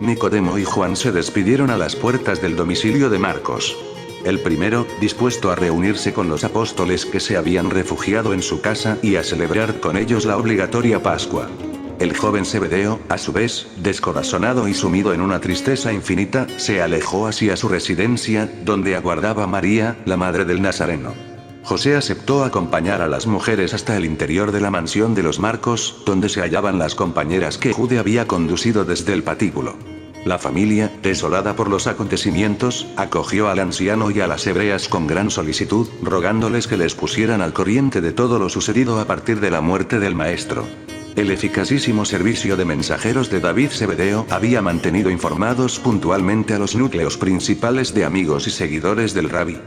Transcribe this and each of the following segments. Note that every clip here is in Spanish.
Nicodemo y Juan se despidieron a las puertas del domicilio de Marcos. El primero, dispuesto a reunirse con los apóstoles que se habían refugiado en su casa y a celebrar con ellos la obligatoria Pascua. El joven Zebedeo, a su vez, descorazonado y sumido en una tristeza infinita, se alejó hacia su residencia, donde aguardaba a María, la madre del Nazareno. José aceptó acompañar a las mujeres hasta el interior de la mansión de los Marcos, donde se hallaban las compañeras que Jude había conducido desde el patíbulo. La familia, desolada por los acontecimientos, acogió al anciano y a las hebreas con gran solicitud, rogándoles que les pusieran al corriente de todo lo sucedido a partir de la muerte del maestro. El eficacísimo servicio de mensajeros de David Zebedeo había mantenido informados puntualmente a los núcleos principales de amigos y seguidores del Rabí.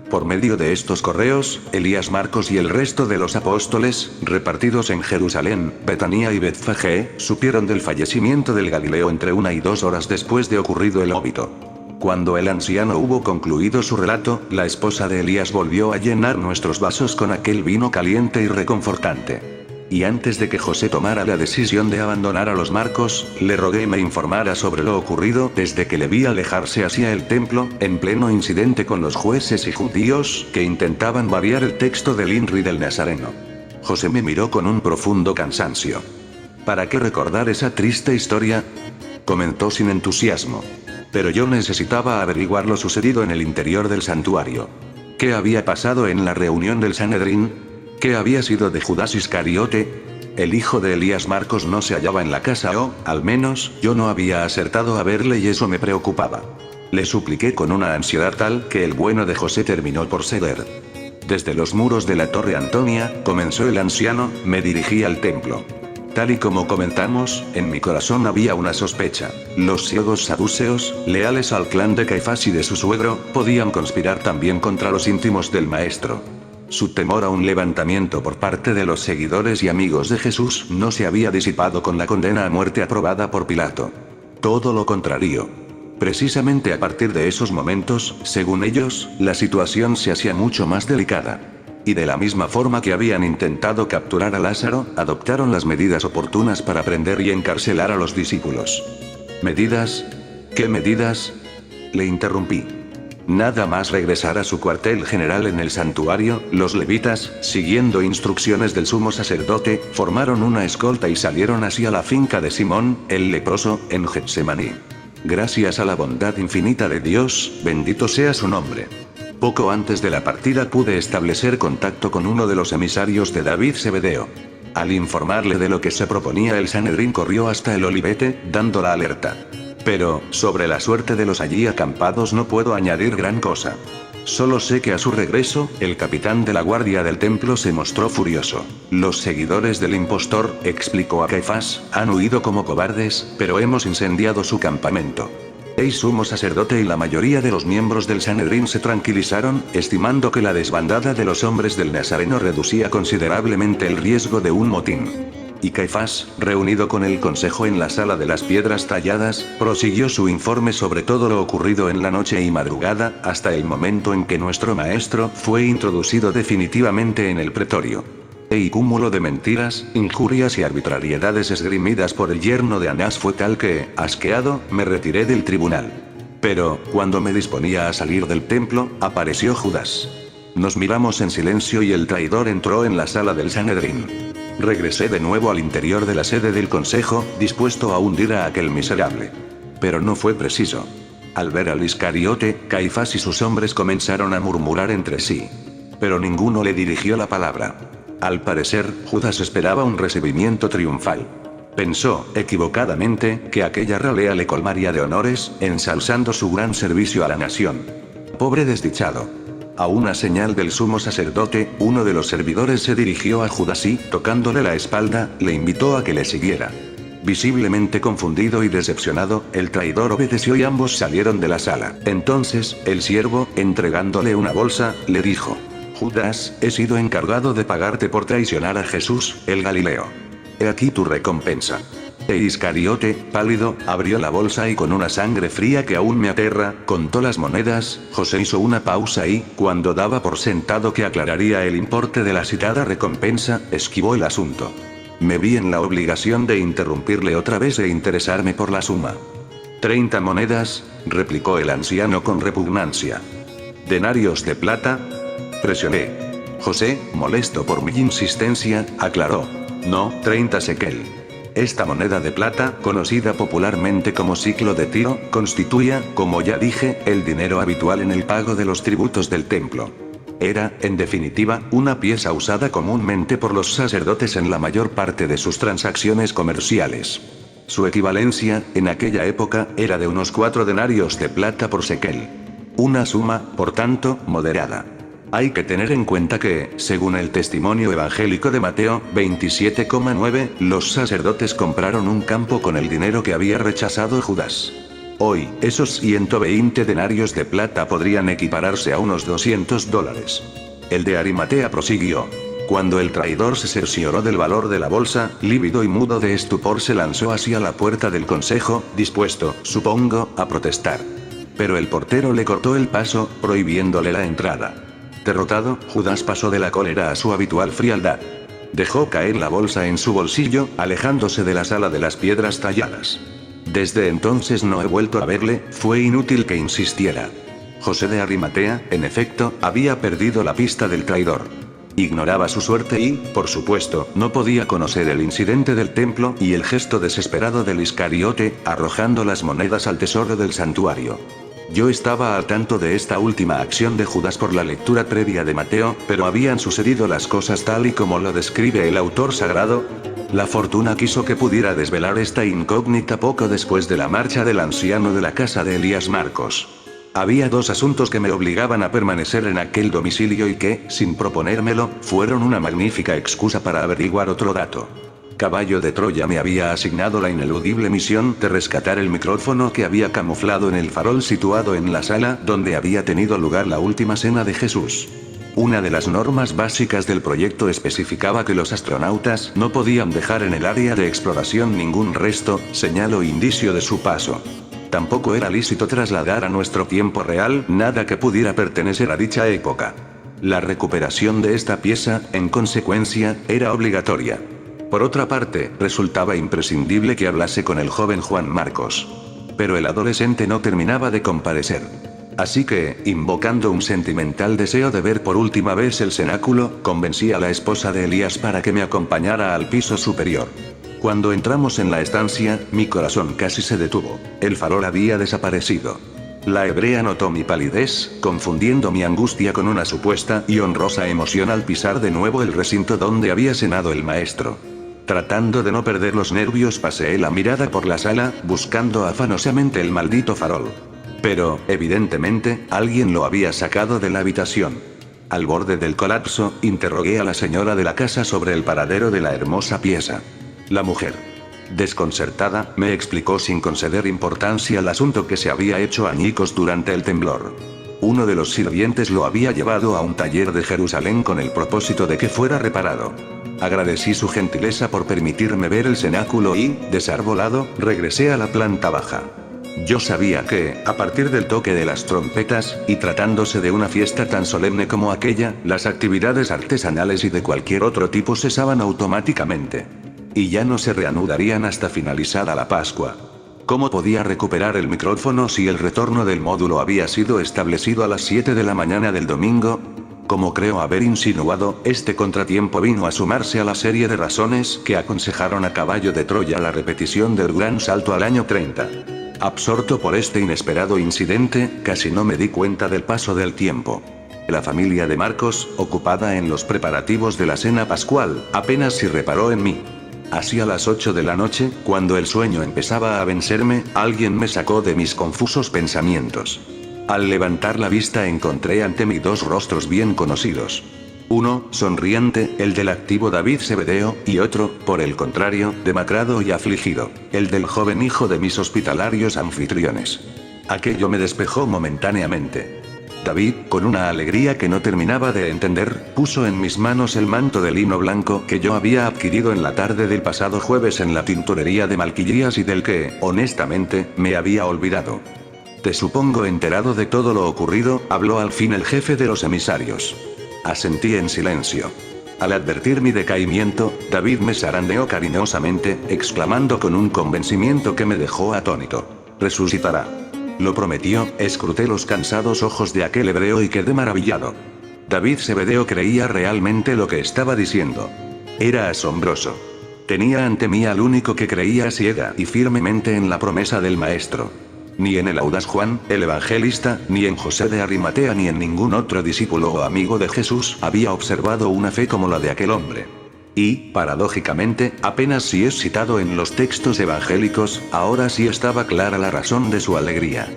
Por medio de estos correos, Elías, Marcos y el resto de los apóstoles, repartidos en Jerusalén, Betanía y Betfagé, supieron del fallecimiento del Galileo entre 1 y 2 horas después de ocurrido el óbito. Cuando el anciano hubo concluido su relato, la esposa de Elías volvió a llenar nuestros vasos con aquel vino caliente y reconfortante. Y antes de que José tomara la decisión de abandonar a los Marcos, le rogué me informara sobre lo ocurrido desde que le vi alejarse hacia el templo, en pleno incidente con los jueces y judíos, que intentaban variar el texto del INRI del Nazareno. José me miró con un profundo cansancio. ¿Para qué recordar esa triste historia?, comentó sin entusiasmo. Pero yo necesitaba averiguar lo sucedido en el interior del santuario. ¿Qué había pasado en la reunión del Sanedrín? ¿Qué había sido de Judas Iscariote? El hijo de Elías, Marcos, no se hallaba en la casa o, al menos, yo no había acertado a verle y eso me preocupaba. Le supliqué con una ansiedad tal que el bueno de José terminó por ceder. Desde los muros de la Torre Antonia, comenzó el anciano, me dirigí al templo. Tal y como comentamos, en mi corazón había una sospecha. Los ciegos saduceos, leales al clan de Caifás y de su suegro, podían conspirar también contra los íntimos del maestro. Su temor a un levantamiento por parte de los seguidores y amigos de Jesús no se había disipado con la condena a muerte aprobada por Pilato. Todo lo contrario. Precisamente a partir de esos momentos, según ellos, la situación se hacía mucho más delicada. Y de la misma forma que habían intentado capturar a Lázaro, adoptaron las medidas oportunas para prender y encarcelar a los discípulos. ¿Medidas? ¿Qué medidas?, le interrumpí. Nada más regresar a su cuartel general en el santuario, los levitas, siguiendo instrucciones del sumo sacerdote, formaron una escolta y salieron hacia la finca de Simón, el leproso, en Getsemaní. Gracias a la bondad infinita de Dios, bendito sea su nombre. Poco antes de la partida pude establecer contacto con uno de los emisarios de David Zebedeo. Al informarle de lo que se proponía, el Sanedrín corrió hasta el Olivete, dando la alerta. Pero, sobre la suerte de los allí acampados no puedo añadir gran cosa. Solo sé que a su regreso, el capitán de la guardia del templo se mostró furioso. Los seguidores del impostor, explicó a Caifás, han huido como cobardes, pero hemos incendiado su campamento. El sumo sacerdote y la mayoría de los miembros del Sanedrín se tranquilizaron, estimando que la desbandada de los hombres del Nazareno reducía considerablemente el riesgo de un motín. Y Caifás, reunido con el consejo en la sala de las piedras talladas, prosiguió su informe sobre todo lo ocurrido en la noche y madrugada, hasta el momento en que nuestro maestro fue introducido definitivamente en el pretorio. El cúmulo de mentiras, injurias y arbitrariedades esgrimidas por el yerno de Anás fue tal que, asqueado, me retiré del tribunal. Pero, cuando me disponía a salir del templo, apareció Judas. Nos miramos en silencio y el traidor entró en la sala del Sanedrín. Regresé de nuevo al interior de la sede del consejo, dispuesto a hundir a aquel miserable. Pero no fue preciso. Al ver al Iscariote, Caifás y sus hombres comenzaron a murmurar entre sí. Pero ninguno le dirigió la palabra. Al parecer, Judas esperaba un recibimiento triunfal. Pensó, equivocadamente, que aquella ralea le colmaría de honores, ensalzando su gran servicio a la nación. Pobre desdichado. A una señal del sumo sacerdote, uno de los servidores se dirigió a Judas y, tocándole la espalda, le invitó a que le siguiera. Visiblemente confundido y decepcionado, el traidor obedeció y ambos salieron de la sala. Entonces, el siervo, entregándole una bolsa, le dijo: Judas, he sido encargado de pagarte por traicionar a Jesús, el Galileo. He aquí tu recompensa. E Iscariote, pálido, abrió la bolsa y con una sangre fría que aún me aterra, contó las monedas. José hizo una pausa y, cuando daba por sentado que aclararía el importe de la citada recompensa, esquivó el asunto. Me vi en la obligación de interrumpirle otra vez e interesarme por la suma. 30 monedas, replicó el anciano con repugnancia. ¿Denarios de plata? Presioné. José, molesto por mi insistencia, aclaró. No, 30 sekel. Esta moneda de plata, conocida popularmente como ciclo de Tiro, constituía, como ya dije, el dinero habitual en el pago de los tributos del templo. Era, en definitiva, una pieza usada comúnmente por los sacerdotes en la mayor parte de sus transacciones comerciales. Su equivalencia, en aquella época, era de unos 4 denarios de plata por sekel. Una suma, por tanto, moderada. Hay que tener en cuenta que, según el testimonio evangélico de Mateo 27,9, los sacerdotes compraron un campo con el dinero que había rechazado Judas. Hoy, esos 120 denarios de plata podrían equipararse a unos $200. El de Arimatea prosiguió. Cuando el traidor se cercioró del valor de la bolsa, lívido y mudo de estupor se lanzó hacia la puerta del consejo, dispuesto, supongo, a protestar. Pero el portero le cortó el paso, prohibiéndole la entrada. Derrotado, Judas pasó de la cólera a su habitual frialdad. Dejó caer la bolsa en su bolsillo, alejándose de la sala de las piedras talladas. Desde entonces no he vuelto a verle, fue inútil que insistiera. José de Arimatea, en efecto, había perdido la pista del traidor. Ignoraba su suerte y, por supuesto, no podía conocer el incidente del templo y el gesto desesperado del Iscariote, arrojando las monedas al tesoro del santuario. Yo estaba al tanto de esta última acción de Judas por la lectura previa de Mateo, pero habían sucedido las cosas tal y como lo describe el autor sagrado. La fortuna quiso que pudiera desvelar esta incógnita poco después de la marcha del anciano de la casa de Elías Marcos. Había 2 asuntos que me obligaban a permanecer en aquel domicilio y que, sin proponérmelo, fueron una magnífica excusa para averiguar otro dato. Caballo de Troya me había asignado la ineludible misión de rescatar el micrófono que había camuflado en el farol situado en la sala donde había tenido lugar la última cena de Jesús. Una de las normas básicas del proyecto especificaba que los astronautas no podían dejar en el área de exploración ningún resto, señal o indicio de su paso. Tampoco era lícito trasladar a nuestro tiempo real nada que pudiera pertenecer a dicha época. La recuperación de esta pieza, en consecuencia, era obligatoria. Por otra parte, resultaba imprescindible que hablase con el joven Juan Marcos. Pero el adolescente no terminaba de comparecer. Así que, invocando un sentimental deseo de ver por última vez el cenáculo, convencí a la esposa de Elías para que me acompañara al piso superior. Cuando entramos en la estancia, mi corazón casi se detuvo. El farol había desaparecido. La hebrea notó mi palidez, confundiendo mi angustia con una supuesta y honrosa emoción al pisar de nuevo el recinto donde había cenado el maestro. Tratando de no perder los nervios, paseé la mirada por la sala, buscando afanosamente el maldito farol. Pero, evidentemente, alguien lo había sacado de la habitación. Al borde del colapso, interrogué a la señora de la casa sobre el paradero de la hermosa pieza. La mujer, desconcertada, me explicó sin conceder importancia al asunto que se había hecho añicos durante el temblor. Uno de los sirvientes lo había llevado a un taller de Jerusalén con el propósito de que fuera reparado. Agradecí su gentileza por permitirme ver el cenáculo y, desarbolado, regresé a la planta baja. Yo sabía que, a partir del toque de las trompetas, y tratándose de una fiesta tan solemne como aquella, las actividades artesanales y de cualquier otro tipo cesaban automáticamente. Y ya no se reanudarían hasta finalizada la Pascua. ¿Cómo podía recuperar el micrófono si el retorno del módulo había sido establecido a las 7 de la mañana del domingo? Como creo haber insinuado, este contratiempo vino a sumarse a la serie de razones que aconsejaron a Caballo de Troya la repetición del gran salto al año 30. Absorto por este inesperado incidente, casi no me di cuenta del paso del tiempo. La familia de Marcos, ocupada en los preparativos de la cena pascual, apenas si reparó en mí. Hacia las 8 de la noche, cuando el sueño empezaba a vencerme, alguien me sacó de mis confusos pensamientos. Al levantar la vista encontré ante mí 2 rostros bien conocidos. Uno, sonriente, el del activo David Zebedeo, y otro, por el contrario, demacrado y afligido, el del joven hijo de mis hospitalarios anfitriones. Aquello me despejó momentáneamente. David, con una alegría que no terminaba de entender, puso en mis manos el manto de lino blanco que yo había adquirido en la tarde del pasado jueves en la tintorería de Malquillías y del que, honestamente, me había olvidado. Te supongo enterado de todo lo ocurrido, habló al fin el jefe de los emisarios. Asentí en silencio. Al advertir mi decaimiento, David me zarandeó cariñosamente, exclamando con un convencimiento que me dejó atónito. resucitará. Lo prometió. Escruté los cansados ojos de aquel hebreo y quedé maravillado. David Zebedeo creía realmente lo que estaba diciendo. Era asombroso. Tenía ante mí al único que creía ciega y firmemente en la promesa del Maestro. Ni en el audaz Juan, el evangelista, ni en José de Arimatea ni en ningún otro discípulo o amigo de Jesús había observado una fe como la de aquel hombre. Y, paradójicamente, apenas si es citado en los textos evangélicos, ahora sí estaba clara la razón de su alegría.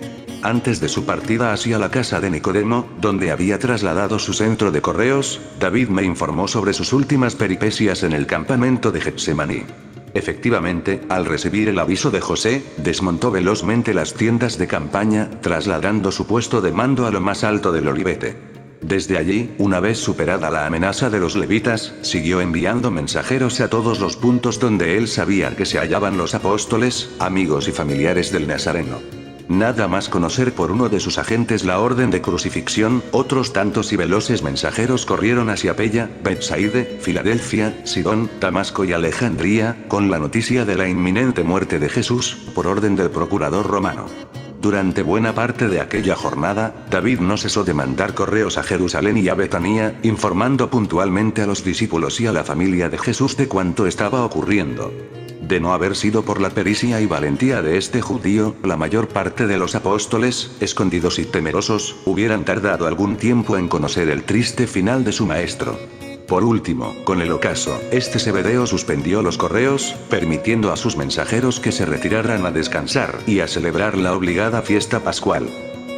Antes de su partida hacia la casa de Nicodemo, donde había trasladado su centro de correos, David me informó sobre sus últimas peripecias en el campamento de Getsemaní. Efectivamente, al recibir el aviso de José, desmontó velozmente las tiendas de campaña, trasladando su puesto de mando a lo más alto del Olivete. Desde allí, una vez superada la amenaza de los levitas, siguió enviando mensajeros a todos los puntos donde él sabía que se hallaban los apóstoles, amigos y familiares del Nazareno. Nada más conocer por uno de sus agentes la orden de crucifixión, otros tantos y veloces mensajeros corrieron hacia Pella, Betsaide, Filadelfia, Sidón, Damasco y Alejandría, con la noticia de la inminente muerte de Jesús, por orden del procurador romano. Durante buena parte de aquella jornada, David no cesó de mandar correos a Jerusalén y a Betanía, informando puntualmente a los discípulos y a la familia de Jesús de cuanto estaba ocurriendo. De no haber sido por la pericia y valentía de este judío, la mayor parte de los apóstoles, escondidos y temerosos, hubieran tardado algún tiempo en conocer el triste final de su maestro. Por último, con el ocaso, este Zebedeo suspendió los correos, permitiendo a sus mensajeros que se retiraran a descansar y a celebrar la obligada fiesta pascual.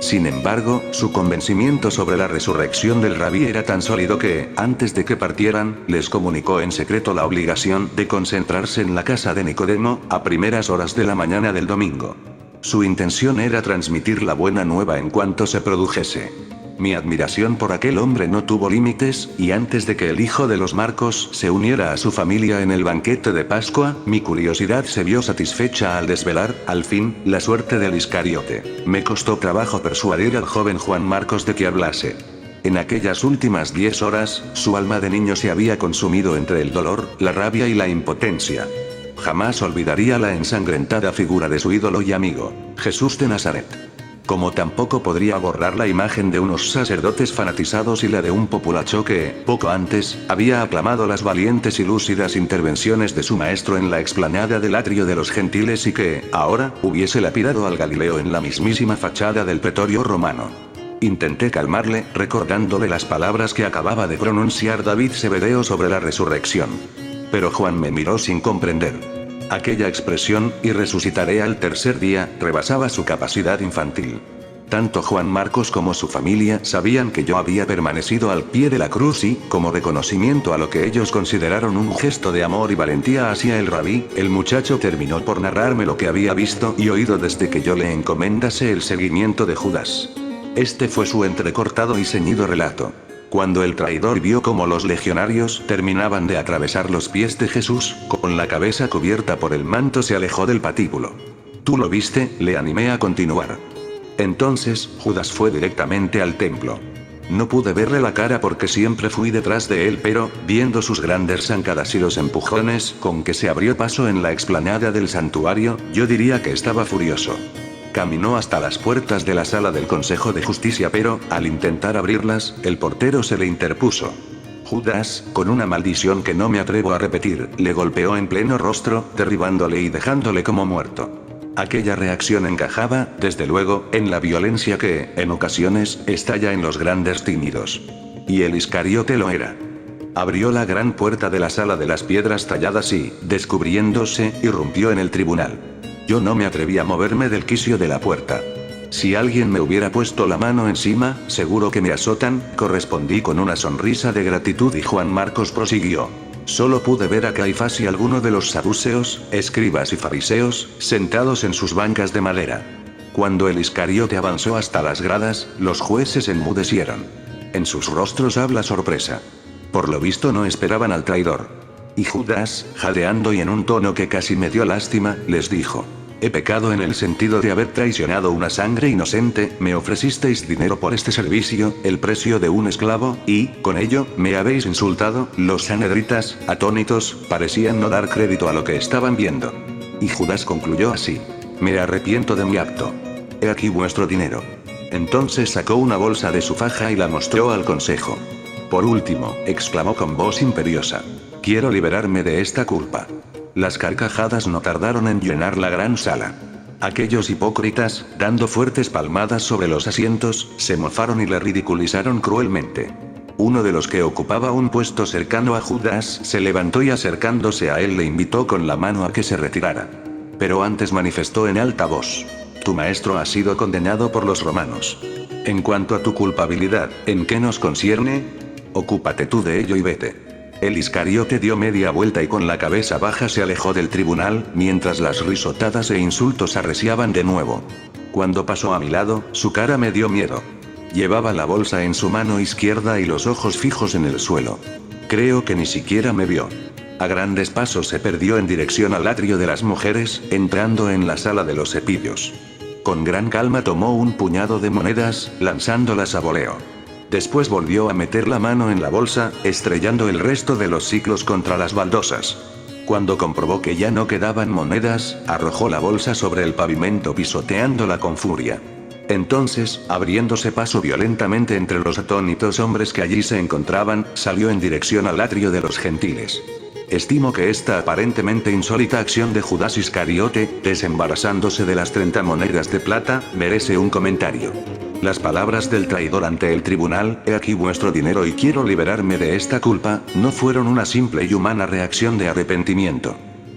Sin embargo, su convencimiento sobre la resurrección del rabí era tan sólido que, antes de que partieran, les comunicó en secreto la obligación de concentrarse en la casa de Nicodemo, a primeras horas de la mañana del domingo. Su intención era transmitir la buena nueva en cuanto se produjese. Mi admiración por aquel hombre no tuvo límites, y antes de que el hijo de los Marcos se uniera a su familia en el banquete de Pascua, mi curiosidad se vio satisfecha al desvelar, al fin, la suerte del Iscariote. Me costó trabajo persuadir al joven Juan Marcos de que hablase. En aquellas últimas 10 horas, su alma de niño se había consumido entre el dolor, la rabia y la impotencia. Jamás olvidaría la ensangrentada figura de su ídolo y amigo, Jesús de Nazaret. Como tampoco podría borrar la imagen de unos sacerdotes fanatizados y la de un populacho que, poco antes, había aclamado las valientes y lúcidas intervenciones de su maestro en la explanada del atrio de los gentiles y que, ahora, hubiese lapidado al Galileo en la mismísima fachada del pretorio romano. Intenté calmarle, recordándole las palabras que acababa de pronunciar David Zebedeo sobre la resurrección. Pero Juan me miró sin comprender. Aquella expresión, y resucitaré al tercer día, rebasaba su capacidad infantil. Tanto Juan Marcos como su familia sabían que yo había permanecido al pie de la cruz y, como reconocimiento a lo que ellos consideraron un gesto de amor y valentía hacia el rabí, el muchacho terminó por narrarme lo que había visto y oído desde que yo le encomendase el seguimiento de Judas. Este fue su entrecortado y ceñido relato. Cuando el traidor vio cómo los legionarios terminaban de atravesar los pies de Jesús, con la cabeza cubierta por el manto se alejó del patíbulo. «¿Tú lo viste?», le animé a continuar. Entonces, Judas fue directamente al templo. No pude verle la cara porque siempre fui detrás de él, pero, viendo sus grandes zancadas y los empujones con que se abrió paso en la explanada del santuario, yo diría que estaba furioso. Caminó hasta las puertas de la sala del Consejo de Justicia, pero, al intentar abrirlas, el portero se le interpuso. Judas, con una maldición que no me atrevo a repetir, le golpeó en pleno rostro, derribándole y dejándole como muerto. Aquella reacción encajaba, desde luego, en la violencia que, en ocasiones, estalla en los grandes tímidos. Y el Iscariote lo era. Abrió la gran puerta de la sala de las piedras talladas y, descubriéndose, irrumpió en el tribunal. Yo no me atreví a moverme del quicio de la puerta. Si alguien me hubiera puesto la mano encima, seguro que me azotan, correspondí con una sonrisa de gratitud y Juan Marcos prosiguió. Solo pude ver a Caifás y alguno de los saduceos, escribas y fariseos, sentados en sus bancas de madera. Cuando el Iscariote avanzó hasta las gradas, los jueces enmudecieron. En sus rostros habla sorpresa. Por lo visto no esperaban al traidor. Y Judas, jadeando y en un tono que casi me dio lástima, les dijo: «He pecado en el sentido de haber traicionado una sangre inocente, me ofrecisteis dinero por este servicio, el precio de un esclavo, y, con ello, me habéis insultado». Los sanhedritas, atónitos, parecían no dar crédito a lo que estaban viendo. Y Judas concluyó así: Me arrepiento de mi acto. He aquí vuestro dinero. Entonces sacó una bolsa de su faja y la mostró al consejo. Por último, exclamó con voz imperiosa. Quiero liberarme de esta culpa. Las carcajadas no tardaron en llenar la gran sala. Aquellos hipócritas, dando fuertes palmadas sobre los asientos, se mofaron y le ridiculizaron cruelmente. Uno de los que ocupaba un puesto cercano a Judas se levantó y acercándose a él le invitó con la mano a que se retirara. Pero antes manifestó en alta voz. Tu maestro ha sido condenado por los romanos. En cuanto a tu culpabilidad, ¿en qué nos concierne? Ocúpate tú de ello y vete. El Iscariote dio media vuelta y con la cabeza baja se alejó del tribunal, mientras las risotadas e insultos arreciaban de nuevo. Cuando pasó a mi lado, su cara me dio miedo. Llevaba la bolsa en su mano izquierda y los ojos fijos en el suelo. Creo que ni siquiera me vio. A grandes pasos se perdió en dirección al atrio de las mujeres, entrando en la sala de los cepillos. Con gran calma tomó un puñado de monedas, lanzándolas a voleo. Después volvió a meter la mano en la bolsa, estrellando el resto de los siclos contra las baldosas. Cuando comprobó que ya no quedaban monedas, arrojó la bolsa sobre el pavimento pisoteándola con furia. Entonces, abriéndose paso violentamente entre los atónitos hombres que allí se encontraban, salió en dirección al atrio de los gentiles. Estimo que esta aparentemente insólita acción de Judas Iscariote, desembarazándose de las 30 monedas de plata, merece un comentario. Las palabras del traidor ante el tribunal, he aquí vuestro dinero y quiero liberarme de esta culpa, no fueron una simple y humana reacción de arrepentimiento.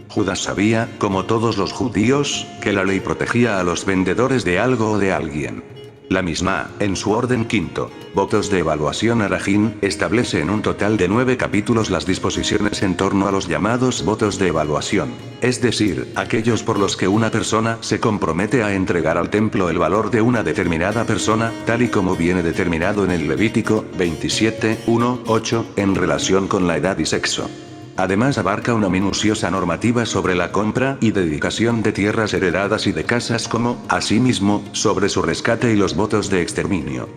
Judas sabía, como todos los judíos, que la ley protegía a los vendedores de algo o de alguien. La misma, en su orden quinto, votos de evaluación Arajín, establece en un total de 9 capítulos las disposiciones en torno a los llamados votos de evaluación, es decir, aquellos por los que una persona se compromete a entregar al templo el valor de una determinada persona, tal y como viene determinado en el Levítico 27:1-8, en relación con la edad y sexo. Además abarca una minuciosa normativa sobre la compra y dedicación de tierras heredadas y de casas como, asimismo, sobre su rescate y los votos de exterminio.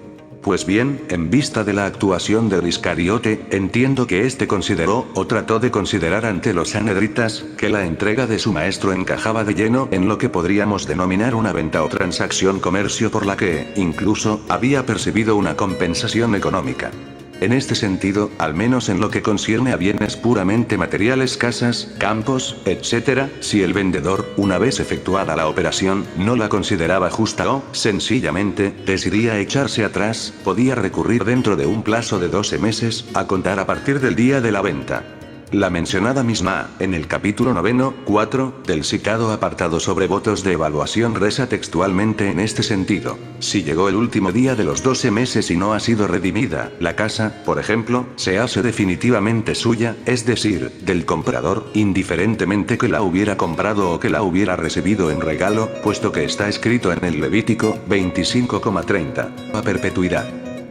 Pues bien, en vista de la actuación del Iscariote, entiendo que éste consideró, o trató de considerar ante los sanhedritas, que la entrega de su maestro encajaba de lleno en lo que podríamos denominar una venta o transacción comercio por la que, incluso, había percibido una compensación económica. En este sentido, al menos en lo que concierne a bienes puramente materiales, casas, campos, etc., si el vendedor, una vez efectuada la operación, no la consideraba justa o, sencillamente, decidía echarse atrás, podía recurrir dentro de un plazo de 12 meses, a contar a partir del día de la venta. La mencionada misma, en el capítulo 9:4, del citado apartado sobre votos de evaluación reza textualmente en este sentido. Si llegó el último día de los 12 meses y no ha sido redimida, la casa, por ejemplo, se hace definitivamente suya, es decir, del comprador, indiferentemente que la hubiera comprado o que la hubiera recibido en regalo, puesto que está escrito en el Levítico 25:30, a perpetuidad.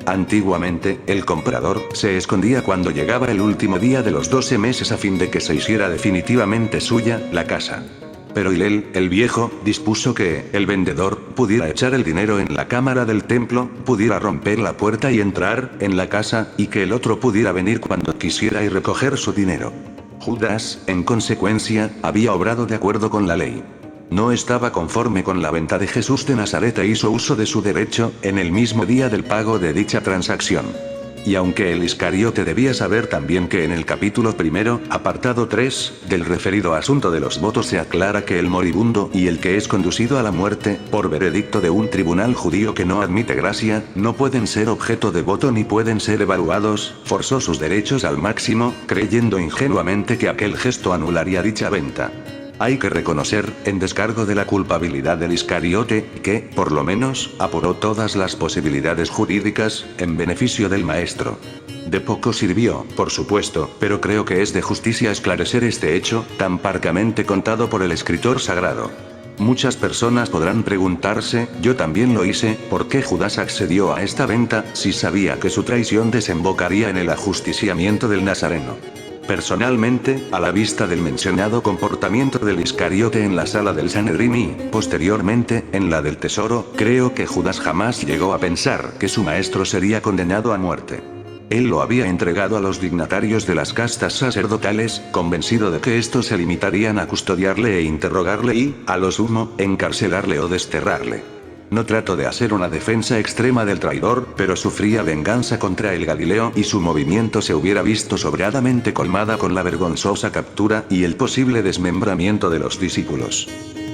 Antiguamente, el comprador se escondía cuando llegaba el último día de los 12 meses a fin de que se hiciera definitivamente suya la casa. Pero Hillel, el viejo, dispuso que el vendedor pudiera echar el dinero en la cámara del templo, pudiera romper la puerta y entrar en la casa, y que el otro pudiera venir cuando quisiera y recoger su dinero. Judas, en consecuencia, había obrado de acuerdo con la ley. No estaba conforme con la venta de Jesús de Nazaret e hizo uso de su derecho, en el mismo día del pago de dicha transacción. Y aunque el Iscariote debía saber también que en el capítulo 1, apartado 3, del referido asunto de los votos se aclara que el moribundo y el que es conducido a la muerte, por veredicto de un tribunal judío que no admite gracia, no pueden ser objeto de voto ni pueden ser evaluados, forzó sus derechos al máximo, creyendo ingenuamente que aquel gesto anularía dicha venta. Hay que reconocer, en descargo de la culpabilidad del Iscariote, que, por lo menos, apuró todas las posibilidades jurídicas, en beneficio del maestro. De poco sirvió, por supuesto, pero creo que es de justicia esclarecer este hecho, tan parcamente contado por el escritor sagrado. Muchas personas podrán preguntarse, yo también lo hice, ¿por qué Judas accedió a esta venta, si sabía que su traición desembocaría en el ajusticiamiento del Nazareno? Personalmente, a la vista del mencionado comportamiento del Iscariote en la sala del Sanedrín y, posteriormente, en la del tesoro, creo que Judas jamás llegó a pensar que su maestro sería condenado a muerte. Él lo había entregado a los dignatarios de las castas sacerdotales, convencido de que estos se limitarían a custodiarle e interrogarle y, a lo sumo, encarcelarle o desterrarle. No trato de hacer una defensa extrema del traidor, pero sufría venganza contra el Galileo y su movimiento se hubiera visto sobradamente colmada con la vergonzosa captura y el posible desmembramiento de los discípulos.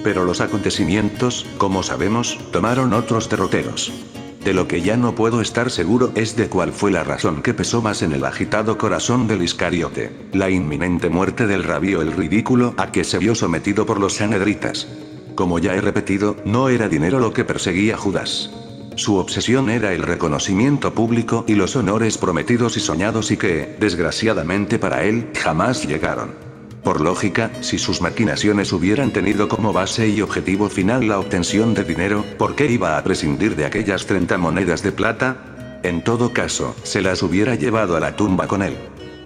Pero los acontecimientos, como sabemos, tomaron otros derroteros. De lo que ya no puedo estar seguro es de cuál fue la razón que pesó más en el agitado corazón del Iscariote: la inminente muerte del rabí o el ridículo a que se vio sometido por los sanhedritas. Como ya he repetido, no era dinero lo que perseguía Judas. Su obsesión era el reconocimiento público y los honores prometidos y soñados y que, desgraciadamente para él, jamás llegaron. Por lógica, si sus maquinaciones hubieran tenido como base y objetivo final la obtención de dinero, ¿por qué iba a prescindir de aquellas 30 monedas de plata? En todo caso, se las hubiera llevado a la tumba con él.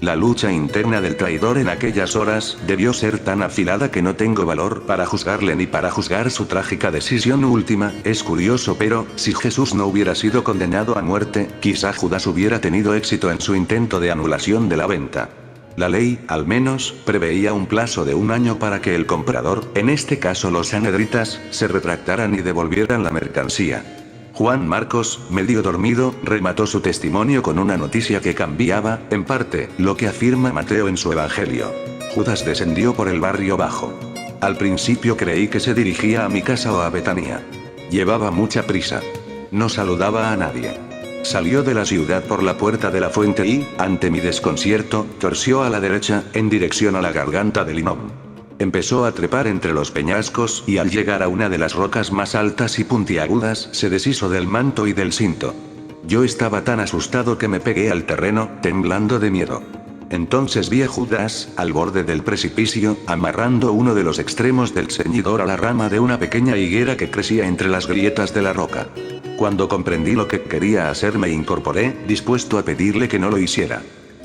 La lucha interna del traidor en aquellas horas debió ser tan afilada que no tengo valor para juzgarle ni para juzgar su trágica decisión última. Es curioso, pero, si Jesús no hubiera sido condenado a muerte, quizá Judas hubiera tenido éxito en su intento de anulación de la venta. La ley, al menos, preveía un plazo de 1 año para que el comprador, en este caso los sanhedritas, se retractaran y devolvieran la mercancía. Juan Marcos, medio dormido, remató su testimonio con una noticia que cambiaba, en parte, lo que afirma Mateo en su Evangelio. Judas descendió por el barrio bajo. Al principio creí que se dirigía a mi casa o a Betania. Llevaba mucha prisa. No saludaba a nadie. Salió de la ciudad por la puerta de la fuente y, ante mi desconcierto, torció a la derecha, en dirección a la garganta del Hinnom. Empezó a trepar entre los peñascos y al llegar a una de las rocas más altas y puntiagudas, se deshizo del manto y del cinto. Yo estaba tan asustado que me pegué al terreno, temblando de miedo. Entonces vi a Judas, al borde del precipicio, amarrando uno de los extremos del ceñidor a la rama de una pequeña higuera que crecía entre las grietas de la roca. Cuando comprendí lo que quería hacer me incorporé, dispuesto a pedirle que no lo hiciera.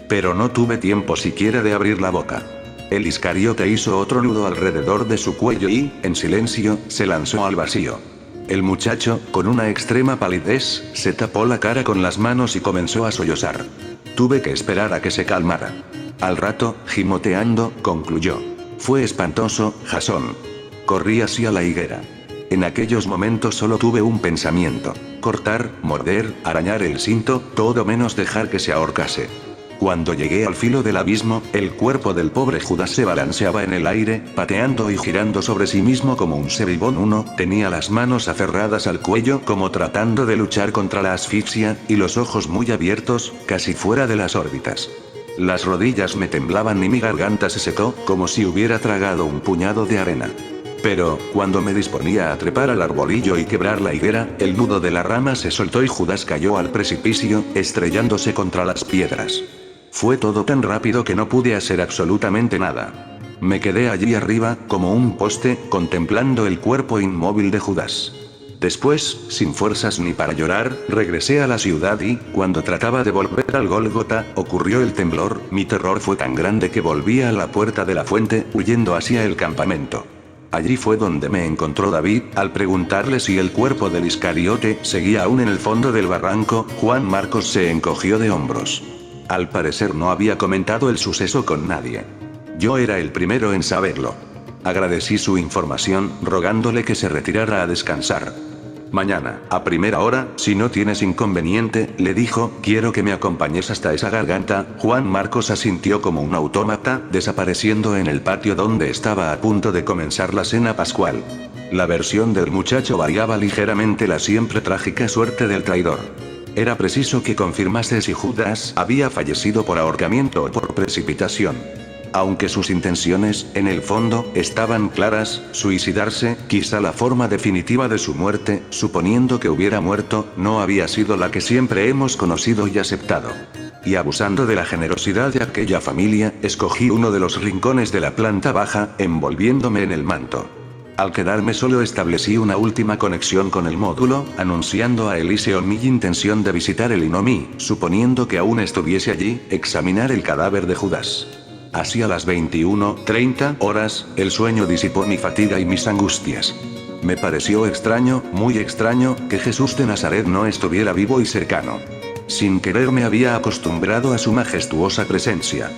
Pero no tuve tiempo siquiera de abrir la boca. El Iscariote hizo otro nudo alrededor de su cuello y, en silencio, se lanzó al vacío. El muchacho, con una extrema palidez, se tapó la cara con las manos y comenzó a sollozar. Tuve que esperar a que se calmara. Al rato, gimoteando, concluyó: «Fue espantoso, Jasón». Corrí hacia la higuera. En aquellos momentos solo tuve un pensamiento: cortar, morder, arañar el cinto, todo menos dejar que se ahorcase. Cuando llegué al filo del abismo, el cuerpo del pobre Judas se balanceaba en el aire, pateando y girando sobre sí mismo como un seribón. Tenía las manos aferradas al cuello como tratando de luchar contra la asfixia, y los ojos muy abiertos, casi fuera de las órbitas. Las rodillas me temblaban y mi garganta se secó, como si hubiera tragado un puñado de arena. Pero, cuando me disponía a trepar al arbolillo y quebrar la higuera, el nudo de la rama se soltó y Judas cayó al precipicio, estrellándose contra las piedras. Fue todo tan rápido que no pude hacer absolutamente nada. Me quedé allí arriba, como un poste, contemplando el cuerpo inmóvil de Judas. Después, sin fuerzas ni para llorar, regresé a la ciudad y, cuando trataba de volver al Gólgota, ocurrió el temblor. Mi terror fue tan grande que volví a la puerta de la fuente, huyendo hacia el campamento. Allí fue donde me encontró David. Al preguntarle si el cuerpo del Iscariote seguía aún en el fondo del barranco, Juan Marcos se encogió de hombros. Al parecer no había comentado el suceso con nadie. Yo era el primero en saberlo. Agradecí su información, rogándole que se retirara a descansar. «Mañana, a primera hora, si no tienes inconveniente», le dijo, «quiero que me acompañes hasta esa garganta». Juan Marcos asintió como un autómata, desapareciendo en el patio donde estaba a punto de comenzar la cena pascual. La versión del muchacho variaba ligeramente la siempre trágica suerte del traidor. Era preciso que confirmase si Judas había fallecido por ahorcamiento o por precipitación. Aunque sus intenciones, en el fondo, estaban claras: suicidarse. Quizá la forma definitiva de su muerte, suponiendo que hubiera muerto, no había sido la que siempre hemos conocido y aceptado. Y abusando de la generosidad de aquella familia, escogí uno de los rincones de la planta baja, envolviéndome en el manto. Al quedarme solo establecí una última conexión con el módulo, anunciando a Eliseo mi intención de visitar el Hinnom y, suponiendo que aún estuviese allí, examinar el cadáver de Judas. Hacia las 21:30 horas, el sueño disipó mi fatiga y mis angustias. Me pareció extraño, muy extraño, que Jesús de Nazaret no estuviera vivo y cercano. Sin querer me había acostumbrado a su majestuosa presencia.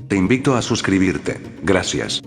Te invito a suscribirte. Gracias.